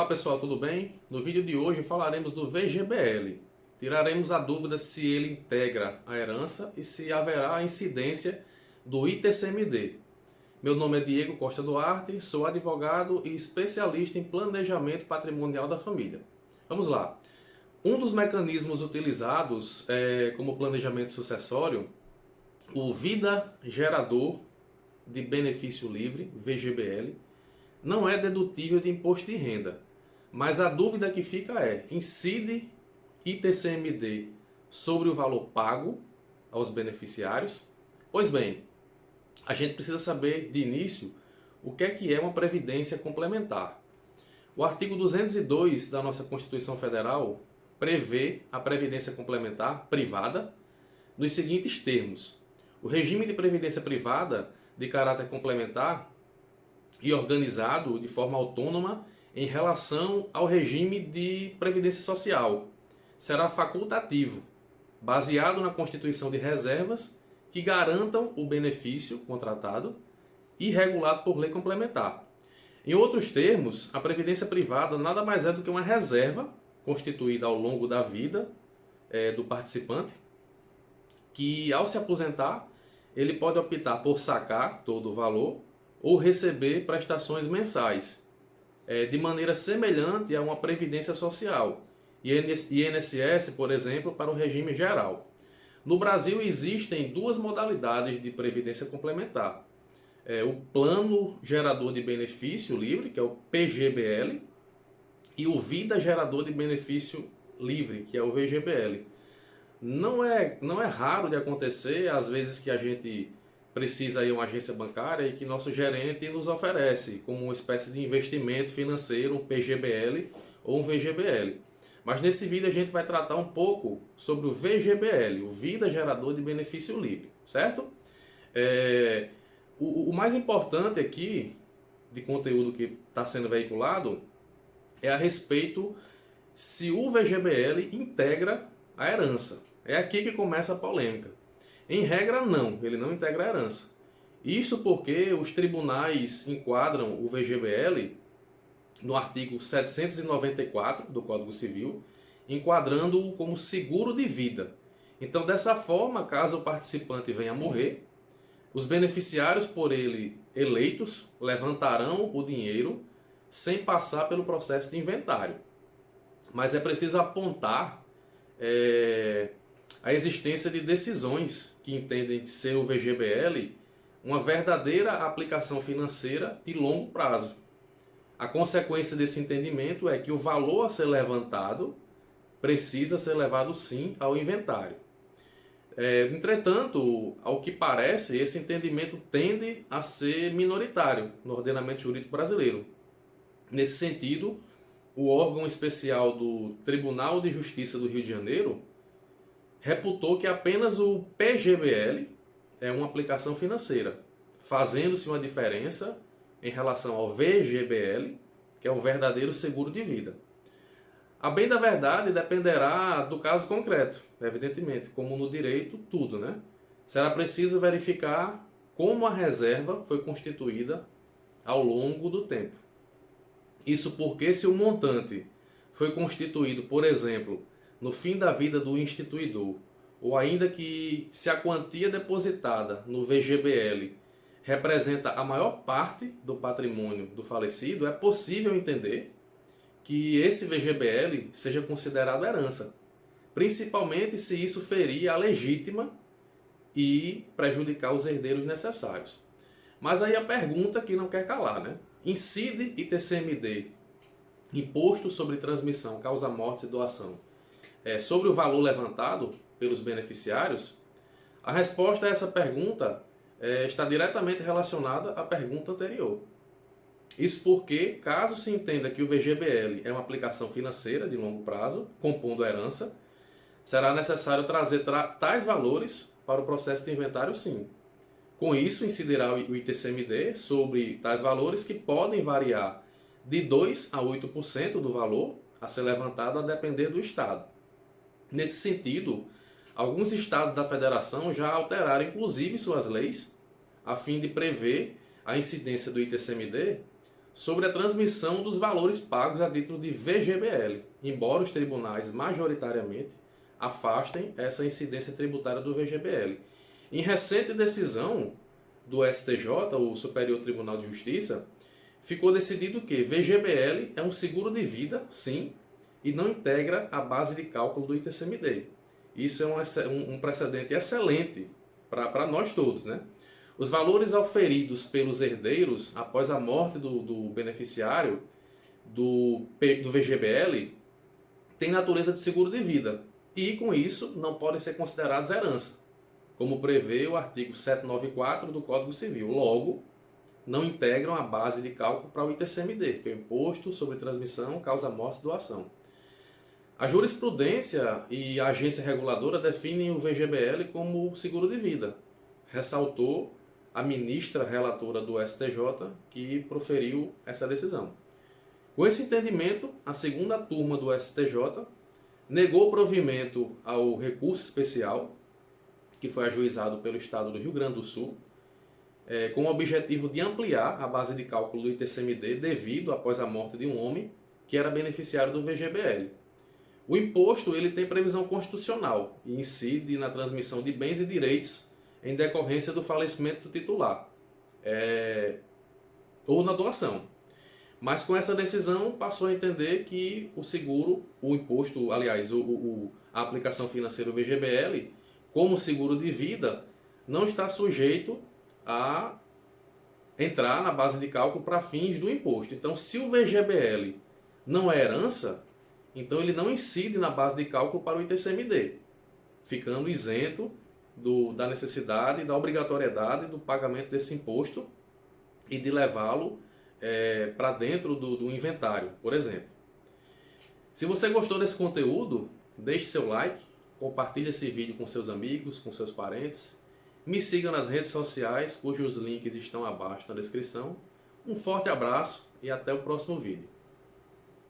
Olá pessoal, tudo bem? No vídeo de hoje falaremos do VGBL. Tiraremos a dúvida se ele integra a herança e se haverá a incidência do ITCMD. Meu nome é Diego Costa Duarte, sou advogado e especialista em planejamento patrimonial da família. Vamos lá. Um dos mecanismos utilizados como planejamento sucessório, o Vida Gerador de Benefício Livre, VGBL, não é dedutível de imposto de renda. Mas a dúvida que fica é: incide ITCMD sobre o valor pago aos beneficiários? Pois bem, a gente precisa saber de início o que é uma previdência complementar. O artigo 202 da nossa Constituição Federal prevê a previdência complementar privada nos seguintes termos: o regime de previdência privada de caráter complementar e organizado de forma autônoma em relação ao regime de previdência social será facultativo, baseado na constituição de reservas que garantam o benefício contratado e regulado por lei complementar. Em outros termos, a previdência privada nada mais é do que uma reserva constituída ao longo da vida do participante, que ao se aposentar, ele pode optar por sacar todo o valor ou receber prestações mensais, de maneira semelhante a uma previdência social, INSS, por exemplo, para o regime geral. No Brasil existem duas modalidades de previdência complementar. O Plano Gerador de Benefício Livre, que é o PGBL, e o Vida Gerador de Benefício Livre, que é o VGBL. Não é raro de acontecer, às vezes, que a gente precisa ir a uma agência bancária e que nosso gerente nos oferece como uma espécie de investimento financeiro, um PGBL ou um VGBL. Mas nesse vídeo a gente vai tratar um pouco sobre o VGBL, o Vida Gerador de Benefício Livre, certo? O mais importante aqui, de conteúdo que está sendo veiculado, é a respeito se o VGBL integra a herança. É aqui que começa a polêmica. Em regra, não, ele não integra a herança. Isso porque os tribunais enquadram o VGBL no artigo 794 do Código Civil, enquadrando-o como seguro de vida. Então, dessa forma, caso o participante venha a morrer, os beneficiários por ele eleitos levantarão o dinheiro sem passar pelo processo de inventário. Mas é preciso apontar a existência de decisões que entendem ser o VGBL uma verdadeira aplicação financeira de longo prazo. A consequência desse entendimento é que o valor a ser levantado precisa ser levado sim ao inventário. Entretanto, ao que parece, esse entendimento tende a ser minoritário no ordenamento jurídico brasileiro. Nesse sentido, o órgão especial do Tribunal de Justiça do Rio de Janeiro reputou que apenas o PGBL é uma aplicação financeira, fazendo-se uma diferença em relação ao VGBL, que é um verdadeiro seguro de vida. A bem da verdade dependerá do caso concreto, evidentemente, como no direito, tudo, né? Será preciso verificar como a reserva foi constituída ao longo do tempo. Isso porque se o montante foi constituído, por exemplo, no fim da vida do instituidor, ou ainda que se a quantia depositada no VGBL representa a maior parte do patrimônio do falecido, é possível entender que esse VGBL seja considerado herança, principalmente se isso ferir a legítima e prejudicar os herdeiros necessários. Mas aí a pergunta que não quer calar, né? Incide ITCMD, Imposto sobre Transmissão, Causa-Mortes e Doação, sobre o valor levantado pelos beneficiários? A resposta a essa pergunta está diretamente relacionada à pergunta anterior. Isso porque, caso se entenda que o VGBL é uma aplicação financeira de longo prazo, compondo a herança, será necessário trazer tais valores para o processo de inventário, sim. Com isso, incidirá o ITCMD sobre tais valores que podem variar de 2% a 8% do valor a ser levantado a depender do Estado. Nesse sentido, alguns estados da federação já alteraram inclusive suas leis a fim de prever a incidência do ITCMD sobre a transmissão dos valores pagos a título de VGBL, embora os tribunais majoritariamente afastem essa incidência tributária do VGBL. Em recente decisão do STJ, o Superior Tribunal de Justiça, ficou decidido que VGBL é um seguro de vida, sim, e não integra a base de cálculo do ITCMD. Isso é um precedente excelente para nós todos, né? Os valores auferidos pelos herdeiros após a morte do beneficiário do VGBL têm natureza de seguro de vida e, com isso, não podem ser considerados herança, como prevê o artigo 794 do Código Civil. Logo, não integram a base de cálculo para o ITCMD, que é o Imposto sobre Transmissão, Causa-Morte e Doação. A jurisprudência e a agência reguladora definem o VGBL como seguro de vida, ressaltou a ministra relatora do STJ que proferiu essa decisão. Com esse entendimento, a segunda turma do STJ negou provimento ao recurso especial, que foi ajuizado pelo Estado do Rio Grande do Sul, com o objetivo de ampliar a base de cálculo do ITCMD devido após a morte de um homem que era beneficiário do VGBL. O imposto ele tem previsão constitucional e incide na transmissão de bens e direitos em decorrência do falecimento do titular ou na doação. Mas com essa decisão passou a entender que o seguro, o imposto, aliás, a aplicação financeira do VGBL, como seguro de vida, não está sujeito a entrar na base de cálculo para fins do imposto. Então, se o VGBL não é herança, então ele não incide na base de cálculo para o ITCMD, ficando isento da necessidade e da obrigatoriedade do pagamento desse imposto e de levá-lo para dentro do inventário, por exemplo. Se você gostou desse conteúdo, deixe seu like, compartilhe esse vídeo com seus amigos, com seus parentes, me siga nas redes sociais, cujos links estão abaixo na descrição. Um forte abraço e até o próximo vídeo.